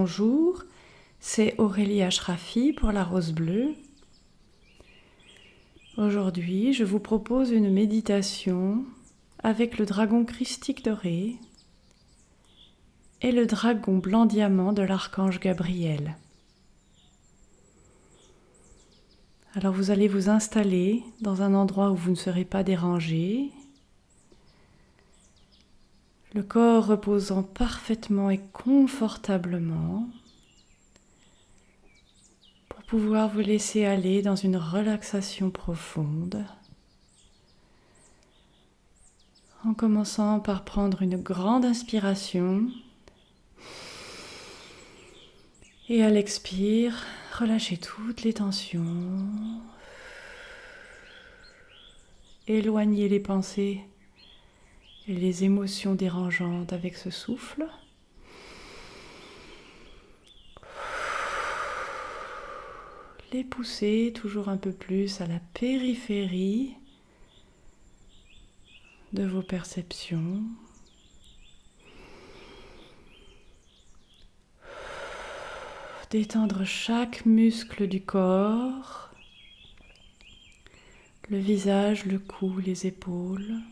Bonjour, c'est Aurélie Ashrafi pour la Rose Bleue. Aujourd'hui, je vous propose une méditation avec le dragon christique doré et le dragon blanc diamant de l'archange Gabriel. Alors vous allez vous installer dans un endroit où vous ne serez pas dérangé, le corps reposant parfaitement et confortablement pour pouvoir vous laisser aller dans une relaxation profonde, en commençant par prendre une grande inspiration et à l'expire, relâchez toutes les tensions, éloignez les pensées et les émotions dérangeantes avec ce souffle. Les poussez toujours un peu plus à la périphérie de vos perceptions. Détendre chaque muscle du corps, le visage, le cou, les épaules.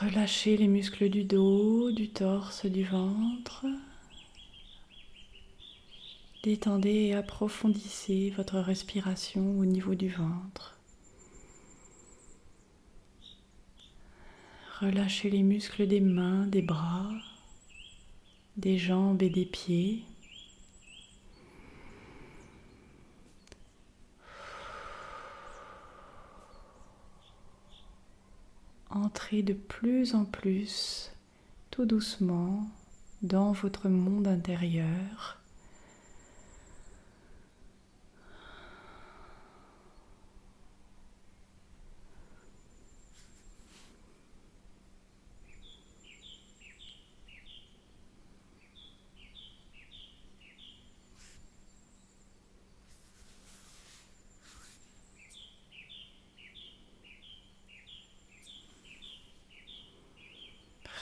Relâchez les muscles du dos, du torse, du ventre. Détendez et approfondissez votre respiration au niveau du ventre. Relâchez les muscles des mains, des bras, des jambes et des pieds. Entrez de plus en plus, tout doucement, dans votre monde intérieur.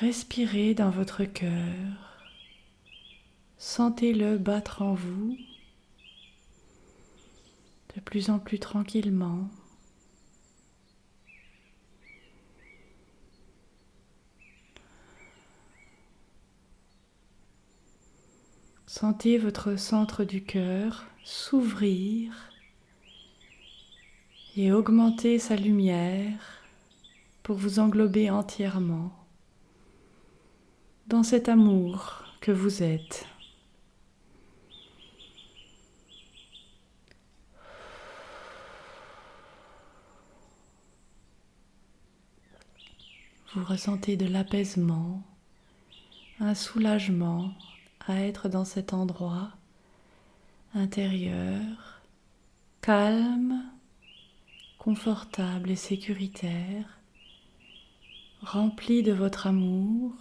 Respirez dans votre cœur, sentez-le battre en vous de plus en plus tranquillement. Sentez votre centre du cœur s'ouvrir et augmenter sa lumière pour vous englober entièrement dans cet amour que vous êtes. Vous ressentez de l'apaisement, un soulagement à être dans cet endroit intérieur, calme, confortable et sécuritaire, rempli de votre amour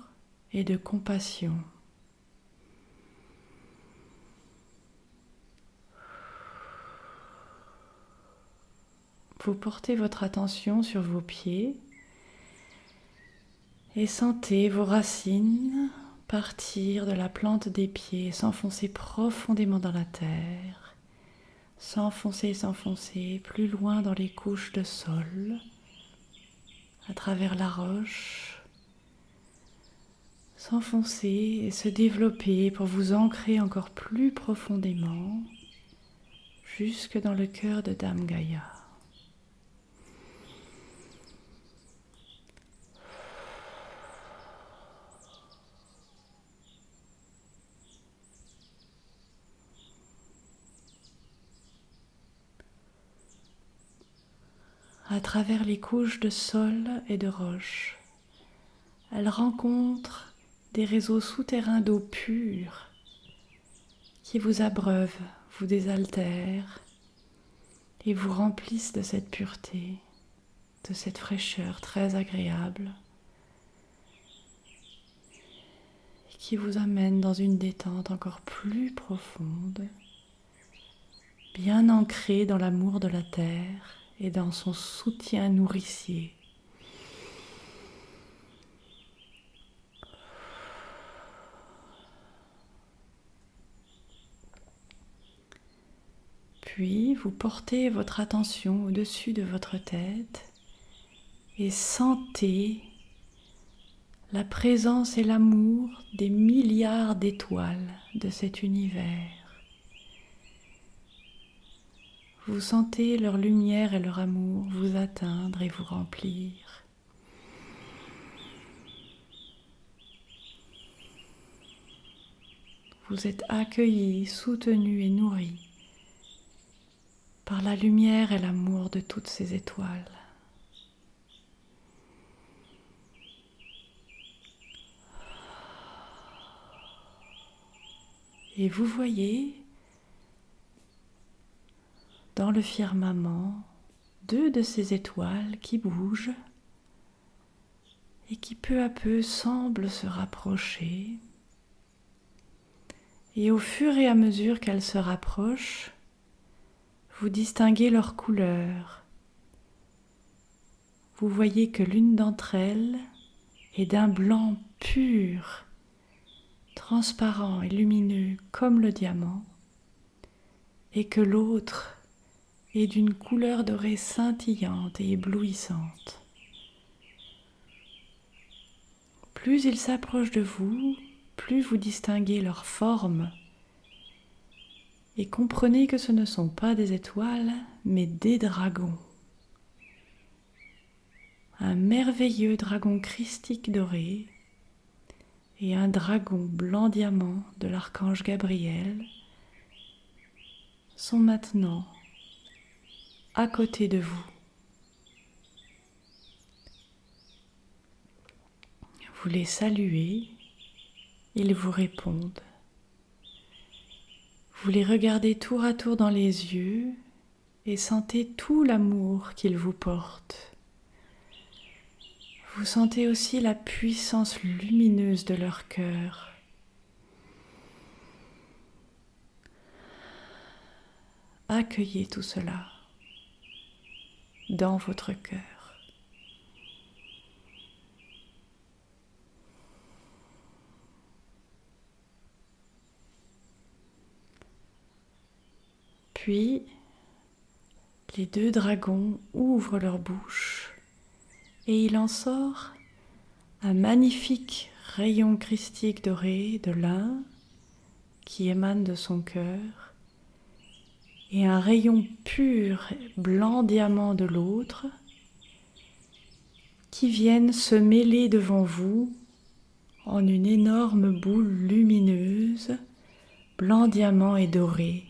et de compassion. Vous portez votre attention sur vos pieds et sentez vos racines partir de la plante des pieds, s'enfoncer profondément dans la terre, s'enfoncer plus loin dans les couches de sol, à travers la roche, s'enfoncer et se développer pour vous ancrer encore plus profondément jusque dans le cœur de Dame Gaïa. À travers les couches de sol et de roche, elle rencontre des réseaux souterrains d'eau pure qui vous abreuvent, vous désaltèrent et vous remplissent de cette pureté, de cette fraîcheur très agréable qui vous amène dans une détente encore plus profonde, bien ancrée dans l'amour de la terre et dans son soutien nourricier. Puis vous portez votre attention au-dessus de votre tête et sentez la présence et l'amour des milliards d'étoiles de cet univers. Vous sentez leur lumière et leur amour vous atteindre et vous remplir. Vous êtes accueillis, soutenus et nourris par la lumière et l'amour de toutes ces étoiles. Et vous voyez dans le firmament 2 de ces étoiles qui bougent et qui peu à peu semblent se rapprocher. Et au fur et à mesure qu'elles se rapprochent, vous distinguez leurs couleurs. Vous voyez que l'une d'entre elles est d'un blanc pur, transparent et lumineux comme le diamant, et que l'autre est d'une couleur dorée scintillante et éblouissante. Plus ils s'approchent de vous, plus vous distinguez leur forme et comprenez que ce ne sont pas des étoiles, mais des dragons. Un merveilleux dragon christique doré et un dragon blanc diamant de l'archange Gabriel sont maintenant à côté de vous. Vous les saluez, ils vous répondent. Vous les regardez tour à tour dans les yeux et sentez tout l'amour qu'ils vous portent. Vous sentez aussi la puissance lumineuse de leur cœur. Accueillez tout cela dans votre cœur. Puis, les 2 dragons ouvrent leur bouche et il en sort un magnifique rayon christique doré de l'un qui émane de son cœur et un rayon pur blanc diamant de l'autre qui viennent se mêler devant vous en une énorme boule lumineuse, blanc diamant et doré.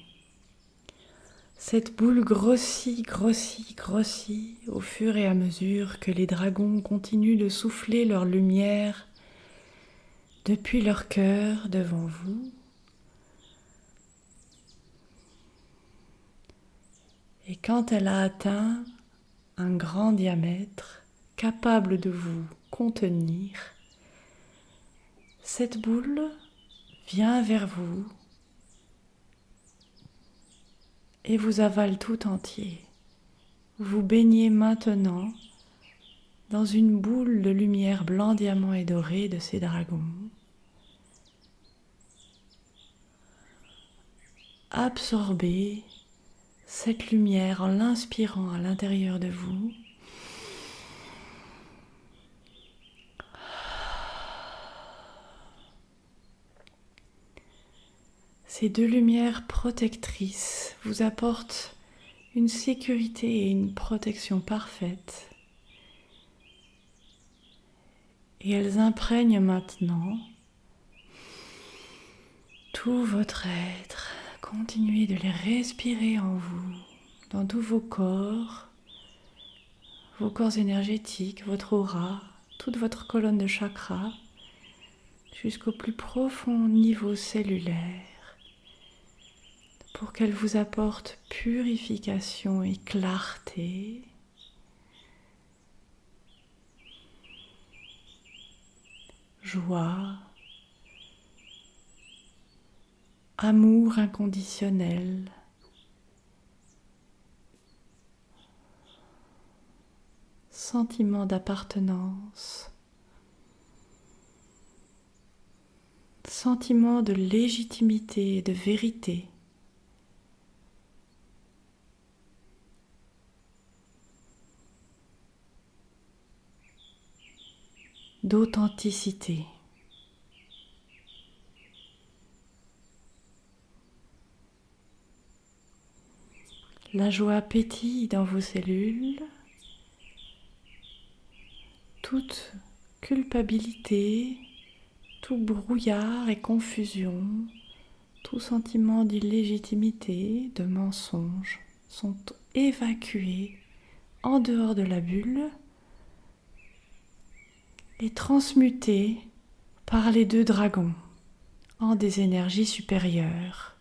Cette boule grossit, grossit, grossit au fur et à mesure que les dragons continuent de souffler leur lumière depuis leur cœur devant vous. Et quand elle a atteint un grand diamètre, capable de vous contenir, cette boule vient vers vous et vous avale tout entier. Vous baignez maintenant dans une boule de lumière blanc, diamant et doré de ces dragons. Absorbez cette lumière en l'inspirant à l'intérieur de vous. Ces 2 lumières protectrices vous apportent une sécurité et une protection parfaite. Et elles imprègnent maintenant tout votre être. Continuez de les respirer en vous, dans tous vos corps énergétiques, votre aura, toute votre colonne de chakras, jusqu'au plus profond niveau cellulaire, pour qu'elle vous apporte purification et clarté. Joie, amour inconditionnel, sentiment d'appartenance, sentiment de légitimité et de vérité. d'authenticité. La joie pétille dans vos cellules. Toute culpabilité, tout brouillard et confusion, tout sentiment d'illégitimité, de mensonge sont évacués en dehors de la bulle et transmutés par les deux dragons en des énergies supérieures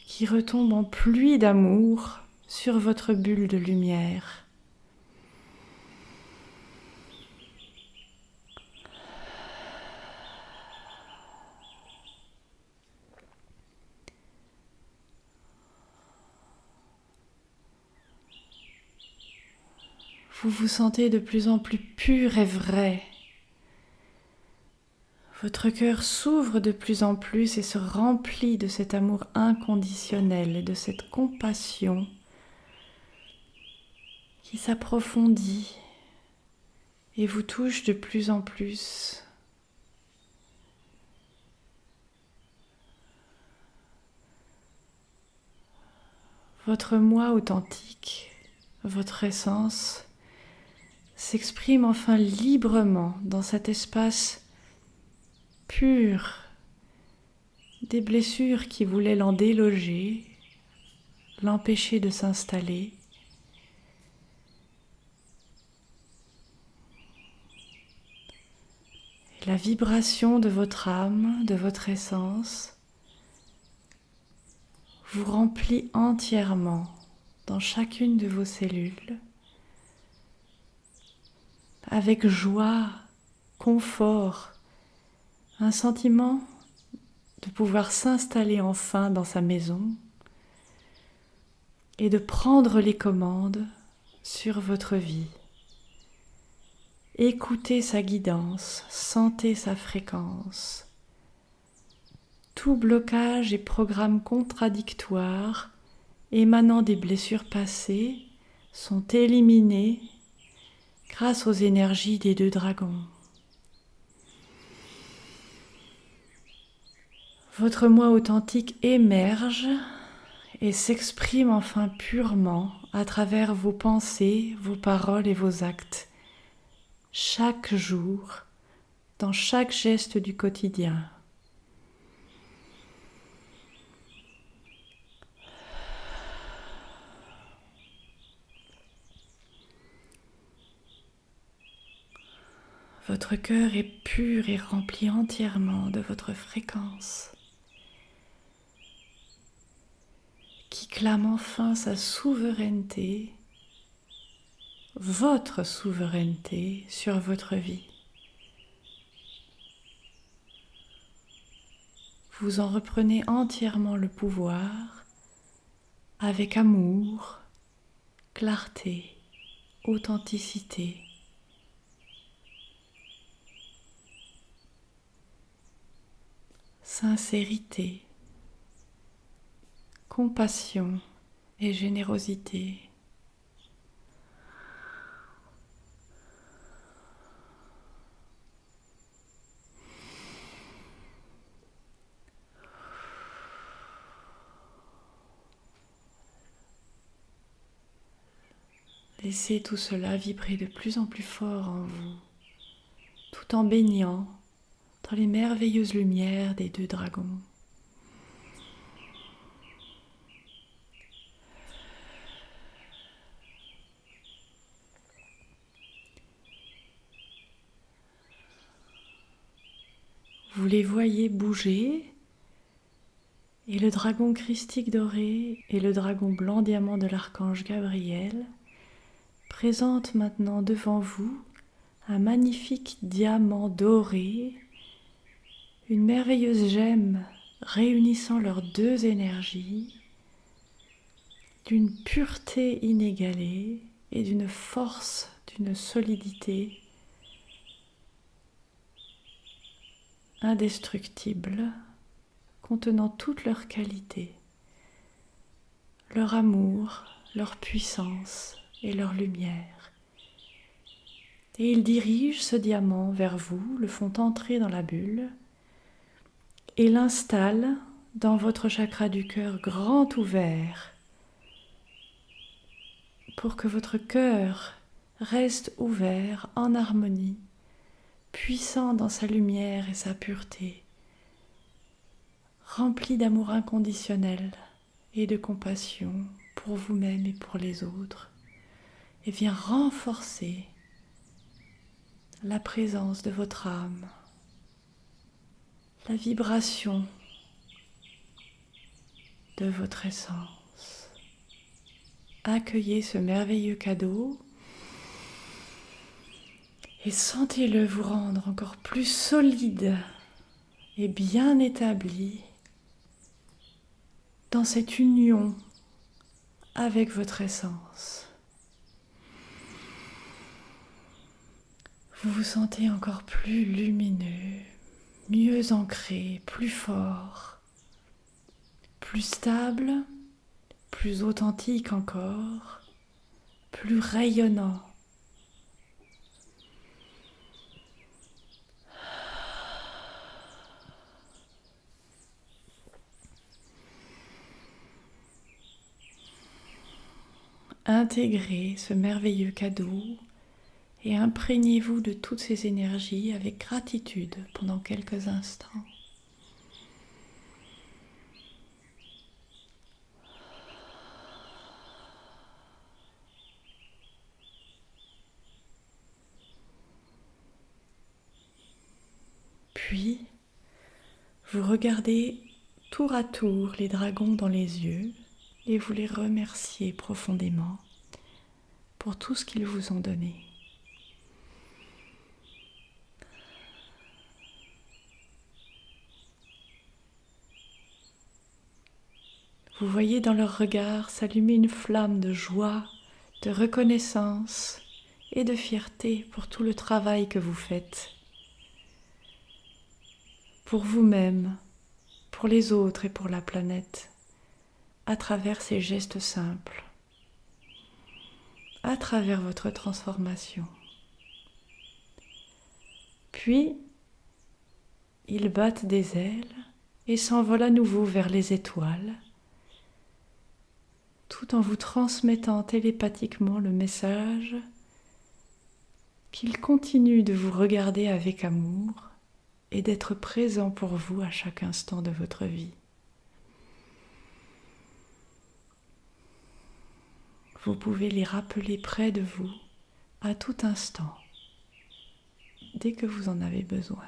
qui retombent en pluie d'amour sur votre bulle de lumière. Vous vous sentez de plus en plus pur et vrai. Votre cœur s'ouvre de plus en plus et se remplit de cet amour inconditionnel et de cette compassion qui s'approfondit et vous touche de plus en plus. Votre moi authentique, votre essence, s'exprime enfin librement dans cet espace pur. Des blessures qui voulaient l'en déloger, l'empêcher de s'installer. Et la vibration de votre âme, de votre essence, vous remplit entièrement dans chacune de vos cellules, avec joie, confort, un sentiment de pouvoir s'installer enfin dans sa maison et de prendre les commandes sur votre vie. Écoutez sa guidance, sentez sa fréquence. Tout blocage et programme contradictoire émanant des blessures passées sont éliminés grâce aux énergies des deux dragons. Votre moi authentique émerge et s'exprime enfin purement à travers vos pensées, vos paroles et vos actes, chaque jour, dans chaque geste du quotidien. Votre cœur est pur et rempli entièrement de votre fréquence, qui clame enfin sa souveraineté, votre souveraineté sur votre vie. Vous en reprenez entièrement le pouvoir avec amour, clarté, authenticité. Sincérité, compassion et générosité. Laissez tout cela vibrer de plus en plus fort en vous, tout en baignant dans les merveilleuses lumières des deux dragons. Vous les voyez bouger, et le dragon christique doré et le dragon blanc diamant de l'archange Gabriel présentent maintenant devant vous un magnifique diamant doré, une merveilleuse gemme réunissant leurs deux énergies, d'une pureté inégalée et d'une force, d'une solidité indestructible, contenant toutes leurs qualités, leur amour, leur puissance et leur lumière. Et il dirige ce diamant vers vous, le font entrer dans la bulle et l'installe dans votre chakra du cœur grand ouvert pour que votre cœur reste ouvert en harmonie, puissant dans sa lumière et sa pureté, rempli d'amour inconditionnel et de compassion pour vous-même et pour les autres, et vient renforcer la présence de votre âme, la vibration de votre essence. Accueillez ce merveilleux cadeau et sentez-le vous rendre encore plus solide et bien établi dans cette union avec votre essence. Vous vous sentez encore plus lumineux, mieux ancré, plus fort, plus stable, plus authentique encore, plus rayonnant. Intégrez ce merveilleux cadeau et imprégnez-vous de toutes ces énergies avec gratitude pendant quelques instants. Puis, vous regardez tour à tour les dragons dans les yeux et vous les remerciez profondément pour tout ce qu'ils vous ont donné. Vous voyez dans leur regard s'allumer une flamme de joie, de reconnaissance et de fierté pour tout le travail que vous faites. Pour vous-même, pour les autres et pour la planète, à travers ces gestes simples, à travers votre transformation. Puis, ils battent des ailes et s'envolent à nouveau vers les étoiles, tout en vous transmettant télépathiquement le message qu'ils continuent de vous regarder avec amour et d'être présents pour vous à chaque instant de votre vie. Vous pouvez les rappeler près de vous à tout instant, dès que vous en avez besoin.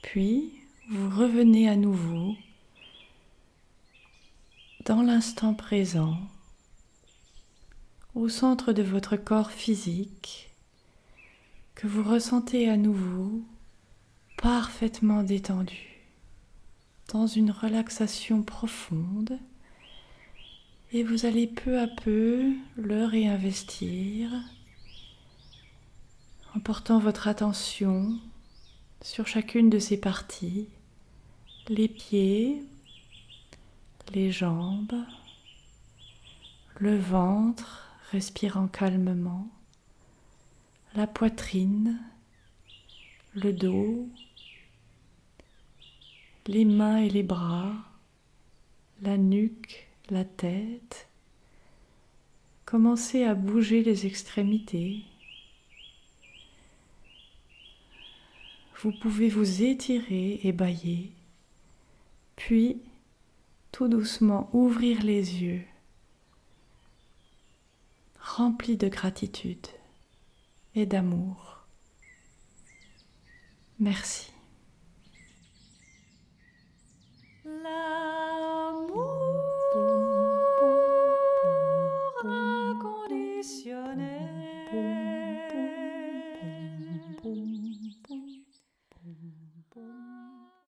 Puis, vous revenez à nouveau dans l'instant présent, au centre de votre corps physique, que vous ressentez à nouveau parfaitement détendu, dans une relaxation profonde, et vous allez peu à peu le réinvestir en portant votre attention sur chacune de ces parties, les pieds, les jambes, le ventre, respirant calmement, la poitrine, le dos, les mains et les bras, la nuque, la tête. Commencez à bouger les extrémités. Vous pouvez vous étirer et bâiller, puis tout doucement ouvrir les yeux, remplis de gratitude et d'amour. Merci.